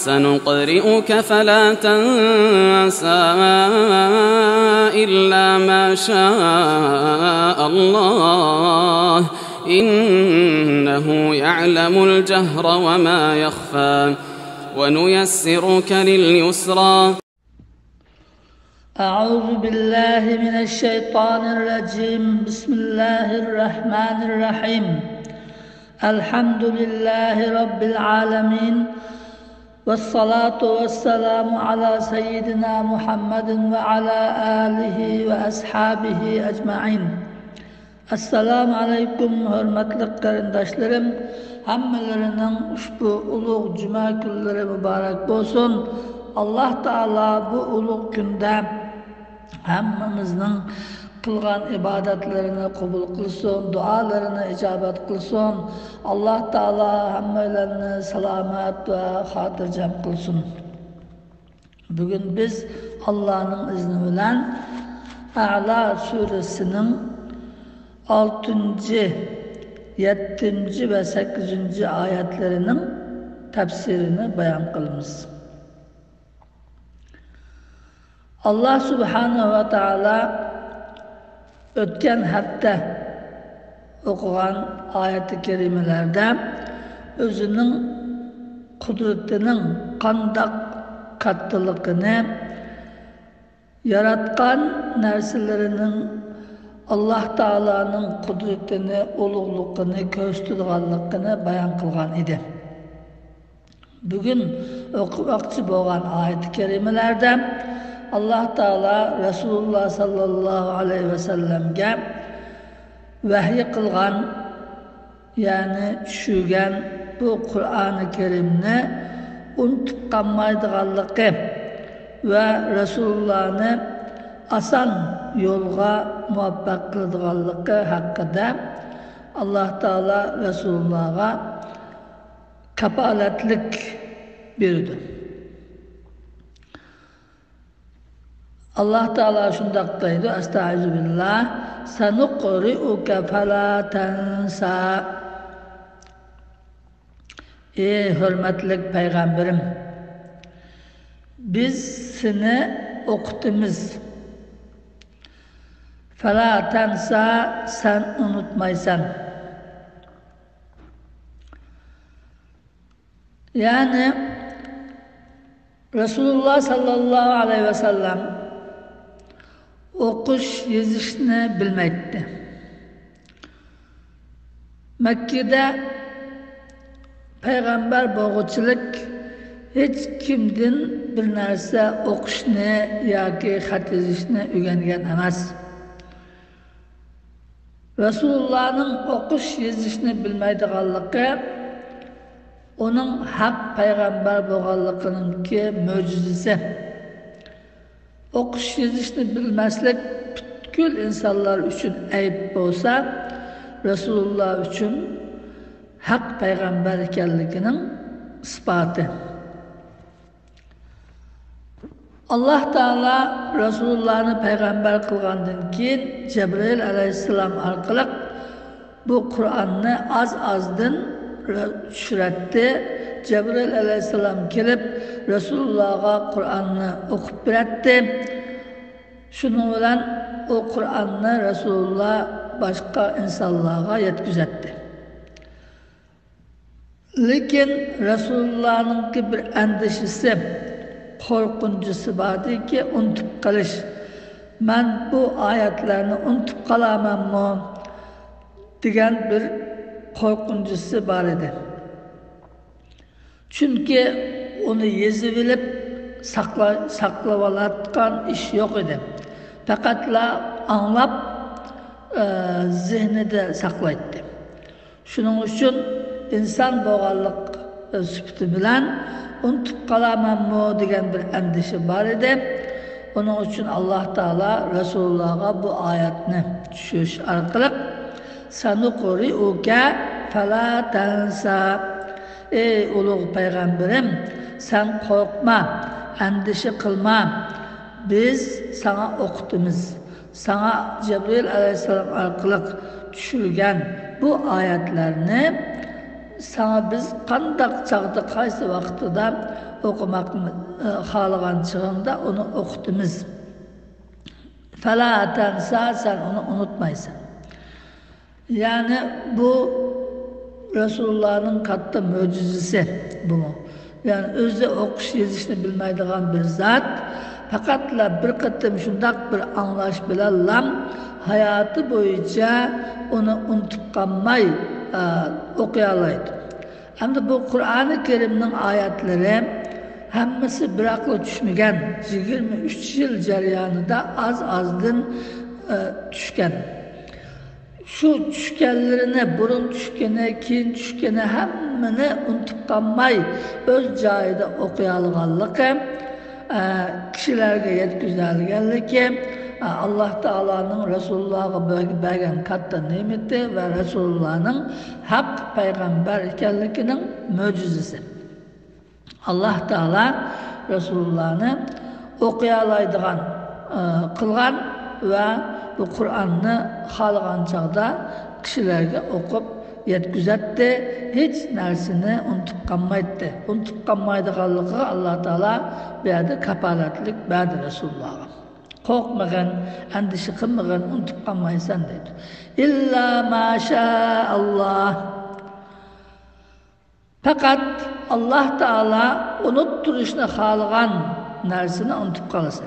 سنقرئك فلا تنسى إلا ما شاء الله إنه يعلم الجهر وما يخفى ونيسرك لليسرى. أعوذ بالله من الشيطان الرجيم. بسم الله الرحمن الرحيم. الحمد لله رب العالمين والصلاة والسلام على سيدنا محمد وعلى آله وأصحابه أجمعين. Assalamu alaikum hürmetli qarindoshlarım. Hammalarining ushbu ulug' juma kunlari muborak bo'lsin. Alloh taolo bu ulug' kunda hammamizning qilgan ibodatlarini qabul qilsin, duolarini ijobat qilsin. Alloh taolo hammalarni salomat va xotirjam qilsin. Bugun biz Allohning izni bilan A'la surasining 6, 7 ve 8 ayetlerinin tefsirini bayan kılımız. Allah Subhanahu ve Teala ötken hafta okugan ayet-i kerimelerde özünün kudretinin kandak kattılıkını, yaratkan nerselerinin Allah Taala'nın kudretini, ulug'luqini, ko'rsatganligini bayon qilgan edi. Bugun o'qimoqchi bo'lgan oyat-i karimalarda Alloh taolo Rasululloh sallallohu alayhi vasallamga vahiy qilgan, ya'ni tushirgan bu Qur'oni Karimni unutib qolmaydiganligi va Rasulullohni asan yo'lga muvaffaq qiladiganligi haqida Alloh taolo Rasulullah'a kapolatlik berdi. Alloh taolo shundoq deydi: Astag'firullah, sanuqri'uka fala tansa. Ey hurmatli payg'ambarim, biz seni o'qitimiz. Fala tansa, sen unutmaysan. Yani Resulullah sallallahu aleyhi ve sellem okuş yazışını bilmekti. Mekke'de peygamber boğuçuluk hiç kimden bir narsa okuşunu yoki xat yazışını öğrengen emas. Resulullah'ın okuş yazışını bilmeydiğanlığı onun hak peygamber bo'lganligining mo'jizasi. Okuş yazışını bilmeslik bütün insanlar için ayıp bo'lsa, Resulullah için hak peygamber ekanligining isboti. Allah Teala Resulullah'ını peygamber kılgandan keyin Cebrail aleyhisselam arkalık bu Kur'an'ı azdan düşüretti. Cebrail aleyhisselam gelip Resulullah'a Kur'an'ı okup biretti. Şunu bilen o Kur'an'ı Resulullah başka insanlığa yetküzetti. Lakin Resulullah'ın bir endişesi, korkuncusu vardı ki unutup kalış. Ben bu ayetlerini unutup kalamam mı? Diyen bir korkuncusu var idi. Çünkü onu yazıp saklavalatkan iş yok idi. Fakat anlap zihnide saklaydı. Şunun için insan boğallık süptü bilen unutup kalamam mı diyen bir endişe var idi. Onun için Allah Teala Resulullah'a bu ayetini düşürüş arkalık sanuqri'uka fala tansa. Ey ulug' peygamberim, sen korkma, endişe kılma. Biz sana okutimiz. Sana Cebrail aleyhisselam arkalık düşürgen bu ayetlerini sana biz qandaq çağda qaysi vaqtida okumakni xalagan çağında onu okutimiz. Fala tansa, sen onu unutmaysan. Yani bu Resulullah'ın katta mucizesi bu. Yani özde okuş yazışını bilmeydiğin bir zat, fakatla bir kıttım şundak bir anlaş bilallam, hayatı boyunca onu unutup kalmay okuyalaydı. Hem de bu Kur'an-ı Kerim'nin ayetleri hemmesi bırakla düşmegen 23 yıl jaryanida az-azdan düşken. Şu düşkenlerini, burun düşkeni, keyin düşkeni hemmini unutup kalmay öz joyida okuyalıganligi, kishilarga yetkazilganligi, Allah Teala'nın Resulullah'a bergen katta nimeti ve Resulullah'ın hak peygamber ekanliginin mucizesi. Allah Teala Resulullah'ını okuyalaydigan kılgan ve bu Kur'an'ı xalagan çağda kishilarga okup yetkazatdi, hiç narsani unutup kalmaydı. Unutup kalmaydiganligi Allah Teala bu yerda kapalatlik berdi Resulullah'a. Korkmagan, endişe kılmagan, unutup kalmaysan deydi. İlla maşallah. Fakat Allah Teala unutturuşunu xalagan narsani unutup kalasın.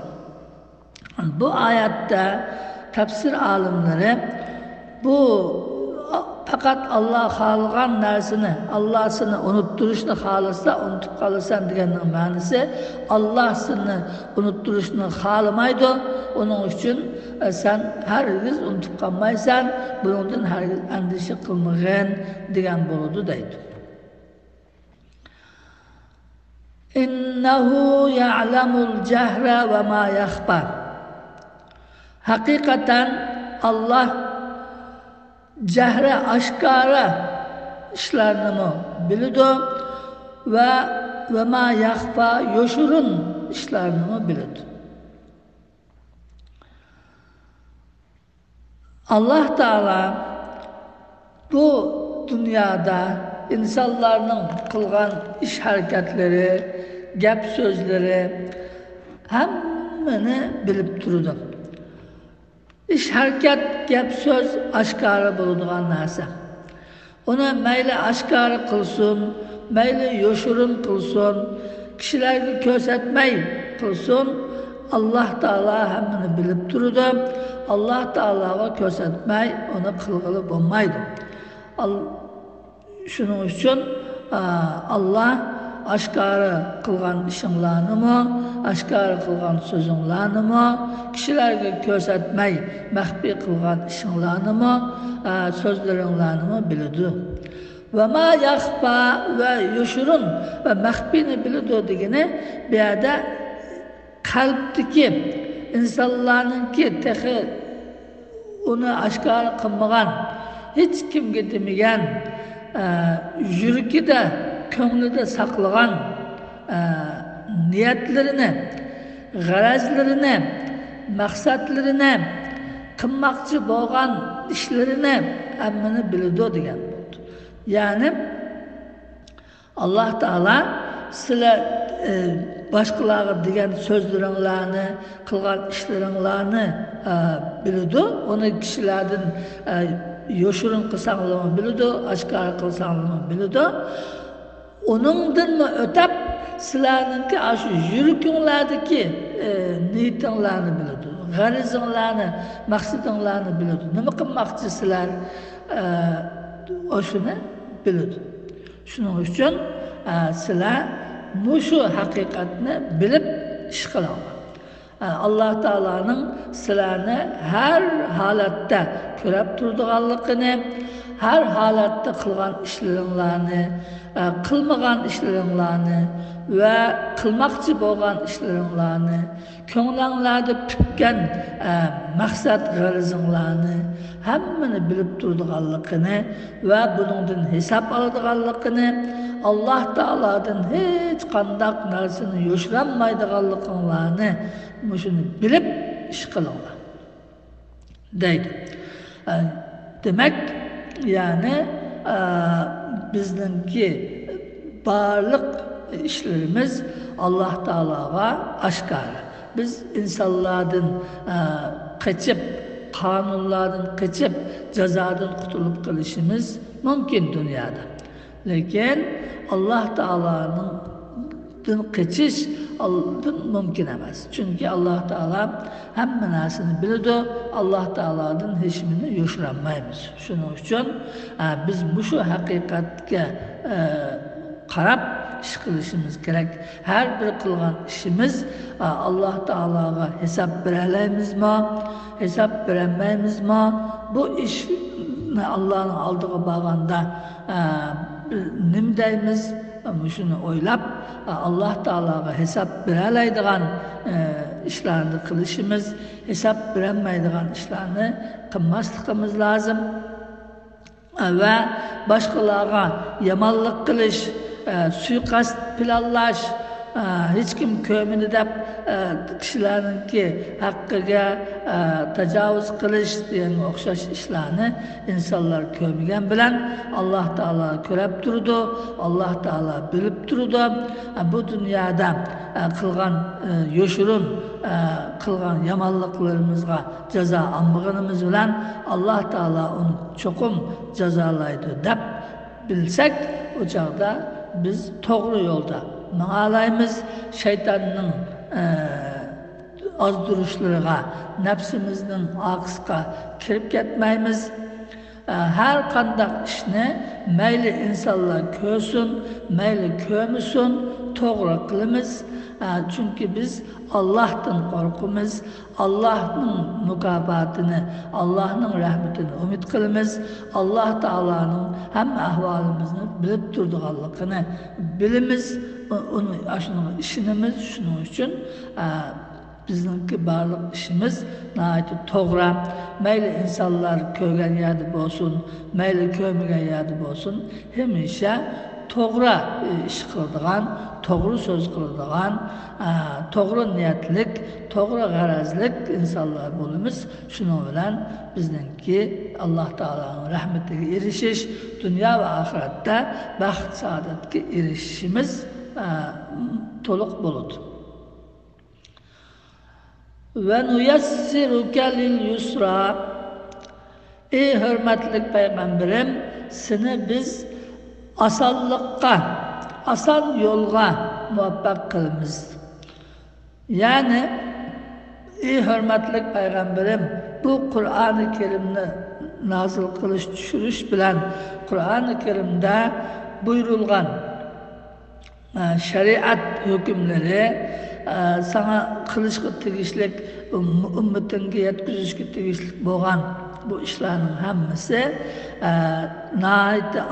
Bu ayette tefsir alimleri bu fakat Allah xalagan narsani, Allah seni unutturuşunu xalasa, unutup kalasan deganning ma'nosi Allah seni unutturuşunu xalamaydi. Onun için sen hergiz unutup kalmaysan, bundan hergiz endişe kılmagın degan boludu deydi. İnnehu ya'lemul cehre ve ma yakhfa. Hakikaten Allah cehre aşkara işlerini biliyordu ve ma yakhfa yoşurun işlerini biliyordu. Allah Teala bu dünyada insanların kılgan iş hareketleri, gap sözleri hemmini bilip durdu. İş hareket, gap söz aşkara bulunduğun narsa. Ona meyli aşkara kılsın, meyli yoşurun kılsın, kişilerge kösetmey kılsın, Allah Teala hemmini bilip durdu. Allah Teala'ga kösetmey, ona kılgılı bulmaydı. Şunun için Allah aşkarı kılgan işinlerini mı, aşkarı kılgan sözünlerini mi, kişilerge kösetmey, mehbi kılgan işinlerini mi, sözlerinlerini mi bilirdi. Ve ma yakhfa ve yuşurun ve mehbini bilirdi degeni bir yerde kalpteki insanlarınki tehi onu aşkar kılmagan, hiç kimge demegen, yürüki de, köngülü de saklagan niyetlerini, garazlerini, maksatlarını, kılmakçı boğan işlerini emmini bilirdi degen oldu. Yani Allah Teala sizler başkaları degen sözlerini, kılgan işlerini bilirdi. Onu kişilerden yoşurun kılsanlığını bilirdi, aşkar kılsanlığını bilirdi. Onundan mı ötep sizlerinki aşı yürükünlerdeki niyetinlerini bilirdi. Garizınlarını, maksidinlerini bilirdi. Nima kılmakçı sizler o şunu bilirdi. Şunun için sizler şu hakikatini bilip iş kılanlar. Allah Teala'nın sizlerini her halatta körep durduğanlıkını, her halatta kılgan işlerini, kılmagan işlerini ve kılmakçı boğan işlerini, köngüllerde pükken maksat garizınlarını hemmini bilip durduğanlıkını ve bunun hesap aldığı Allah Teala'dan hiç kandak narsını yoşuranmaydıganlıklarını şunu bilip iş kılınlar deydi. Demek yani bizningki barliq işlerimiz Allah Teala'ga aşkar. Biz insanlardan kaçıp, kanunlardan kaçıp, cezadan kurtulup kalışımız mümkün dünyada. Lakin Allah Teala'nın kaçış mümkün emas. Çünkü Allah Teala hem narsani biladi, Allah Teala'dan hechimini yoshlanmaymiz. Shuning uchun biz mushu haqiqatga qarab ish qilishimiz kerak. Her bir qilgan ishimiz Allah Teala'ga hesap beralamizmi, hesap berolmaymizmi? Bu ishni Allah'ın aldığı bağında nima deymiz? Şunu oylab Allah Teala'ga hesap beralaydigan işlerini kılışımız, hesap berolmaydigan işlerini qilmasligimiz lazım. Ve başkalarga yamanlık kılış, suikast planlash, hiç kim kömünü dep kişilerinki hakkıga tecavüz kılış diyen okşaş işlerini insanlar kömügen bilen Allah Teala körep durdu, Allah Teala bilip durdu. Bu dünyada kılgan yoşurun, kılgan yamanlıklarımızga ceza almağınımız bilen Allah Teala onu çokum cezalaydı dep bilsek o çağda biz doğru yolda mağalayımız şeytanın azdırışlarına, nefsimizin akısına kirip ketmeyimiz. Her kandak işini meyli insanlar kösün, meyli kömüsün, doğru kılımız. Çünkü biz Allah'tan korkumuz, Allah'ın mükafatını, Allah'ın rahmetini ümit kılımız, Allah Teala'nın hem ahvalımızı bilip durduğallıkını bilimiz, onu aşının işinimiz şunun için bizimki barlık işimiz nahayeti doğru. Meyli insanlar köygen yerde olsun, meyli köymegen yerde olsun, hemişe doğru iş kıldığan, doğru söz kıldığan, doğru niyetlik, doğru garazlik insanlar bulumuz. Şunu bilen bizimki Allah Teala'nın rahmetine erişiş, dünya ve ahirette baht saadetke erişişimiz toluk bulut. Ve nuyassiruke lil yusra. Ey hürmetlik peygamberim, seni biz asallıkka, asan yolga muvaffak kılımız. Yani ey hürmetlik peygamberim, bu Kur'an-ı Kerim'ni nazil kılış, düşürüş bilen Kur'an-ı Kerim'de buyurulgan şeriat hükümleri sana kılışkı tegişlik, ümmetinge yetkizişki tegişlik boğan bu işlerin hemmesi nahayeti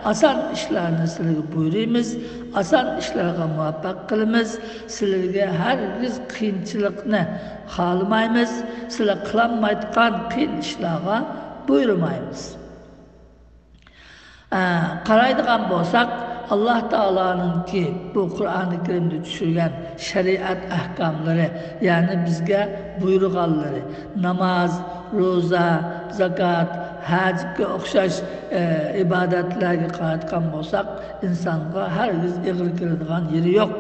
asan işlerini sizlerge buyuruymiz, asan işlerge muvaffak kılımız, sizlerge hergiz kıyınçılıkını halımayımız, sizler kılanmaydıkan kıyın işlerge buyurmayımız. Qaraydıgan bolsak, Allah Teala'nın ki bu Kur'an-ı Kerim'de düşürgen şeriat ahkamları, yani bizge buyruğalları, namaz, roza, zakat, hacga okşaş ibadetlerge qaraydıgan bolsak, insanga hergiz egri kiradigan yeri yok.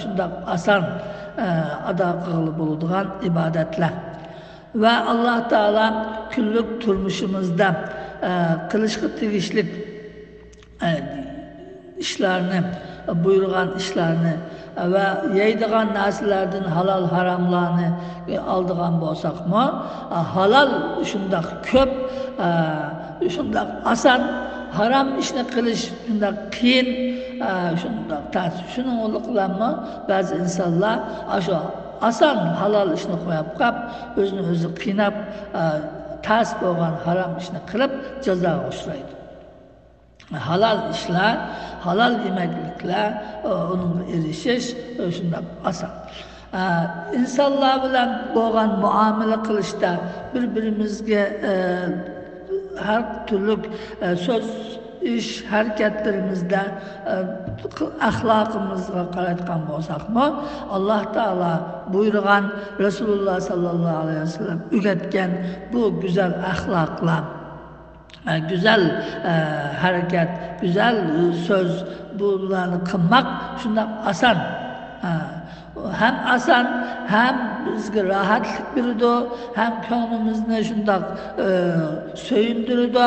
Şundak asan ada kılıp bulduğun ibadetler. Ve Allah Teala küllük turmuşumuzda kılışkı tegişlik işlerini, buyurgan işlerini ve yeydiğen narsalardan halal haramlarını aldığan bolsak mı, halal şundak köp, şundak asan, haram işini kılış şundak kıyin, şundak tas. Şunun oluqlanma bazı insanlar şu asan halal işini koyup kap, özünü özü kıynap, tas bolgan haram işini kılıp ceza uçraydı. Halal işler, halal yemeklikler, onun erişiş, şundan asan. İnsanlar bilen boğan muamele kılışta birbirimizge her türlü söz, iş, hareketlerimizde ahlakımızga qaraytgan bolsak mı, Allah Teala buyurgan, Resulullah sallallahu aleyhi ve sellem ügetken bu güzel ahlakla güzel hareket, güzel söz bunlarını kılmak şundan asan. Hem asan, hem bizge rahatlık birdi, hem könlümüzde şundan söyündürüdü.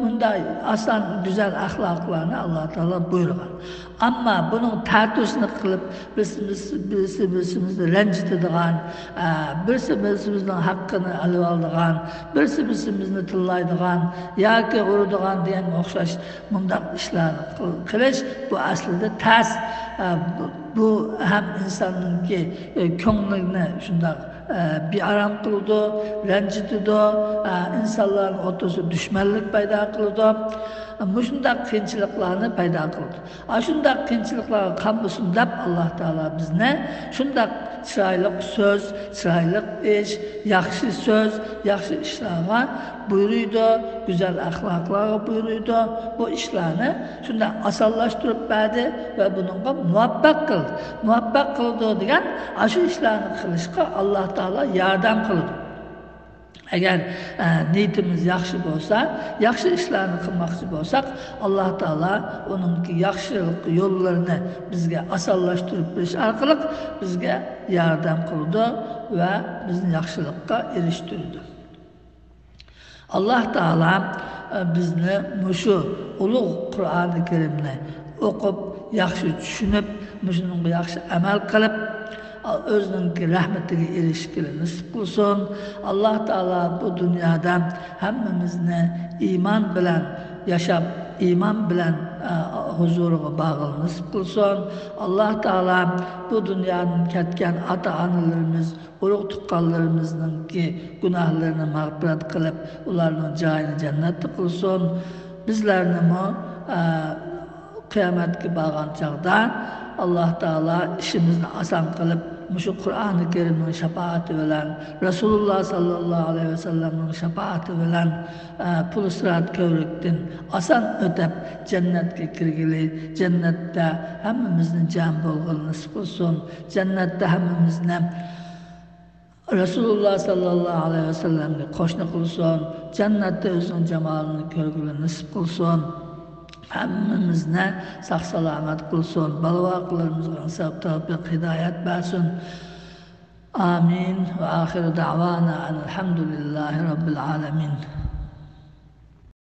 Bunda asan güzel ahlaklarını Allah Teala buyurgan. Ama bunun tartışını kılıp birisi rencitediğen, birisi hakkını alıp aldığan, birisi tıllaydıgan, yaki uruduğan diyen okşaş bundan işlerini kılış, bu aslında ters. Bu hem insanın ki könlüne şundan bir aram kıldı, rencitidi, insanların otosu düşmanlık payda kıldı. Şunday qiyinchiliklarni paydo qildi. Shunday qiyinchiliklarga qambusin deb Alloh taolo bizni shunday chiroyli so'z, chiroyli ish, yaxshi so'z, yaxshi ishlarga buyuruydi, go'zal axloqlarga buyuruydi. Bu ishlarni shunday osonlashtirib berdi va bunga muvaffaq qildi. Muvaffaq qildi degan shu ishlarni qilishga Alloh taolo yordam qildi. Eğer niyetimiz yaxshi bo'lsa, yaxshi ishlarni qilmoqchi bo'lsak, Alloh taolo onunki yaxshilik yo'llarini bizga osonlashtirib berish orqali bizga yordam qildi va bizni yaxshilikka erishtirdi. Alloh taolo bizni mushu ulug' Qur'oni Karimni o'qib, yaxshi tushunib, shunga yaxshi amal qilib özünün rahmetiga erishishga nasib qilsin. Alloh taolo bu dunyoda hammamizni iymon bilan yashab, iymon bilan huzuriga bog'liq nasib qilsin. Alloh taolo bu dunyodan ketgan ota-onalarimiz, urug' tuqqanlarimizning gunohlarini mag'firat qilib, ularning joyini jannatda qilsin. Bizlarni qiyomatga borgan chog'da Alloh taolo ishimizni oson qilib, mushu Qur'oni Karimning shafaati bilan, Rasululloh sallallohu alayhi vasallamning shafaati bilan pul sirat ko'rikdan oson o'tib jannatga kirgili, jannatda hammamizni jam bo'lgan nasib qilsin. Jannatda hammamizni Rasululloh sallallohu alayhi vasallamga qo'shni qilsin. Jannatda o'zining jamolini ko'rgili nasib qilsin. Hammamizni sog' salomat qilsin, balvoqlarimizga insof tavfiq hidoyat bersin. Amin. Va oxir da'vana alhamdulillahi robbil alamin.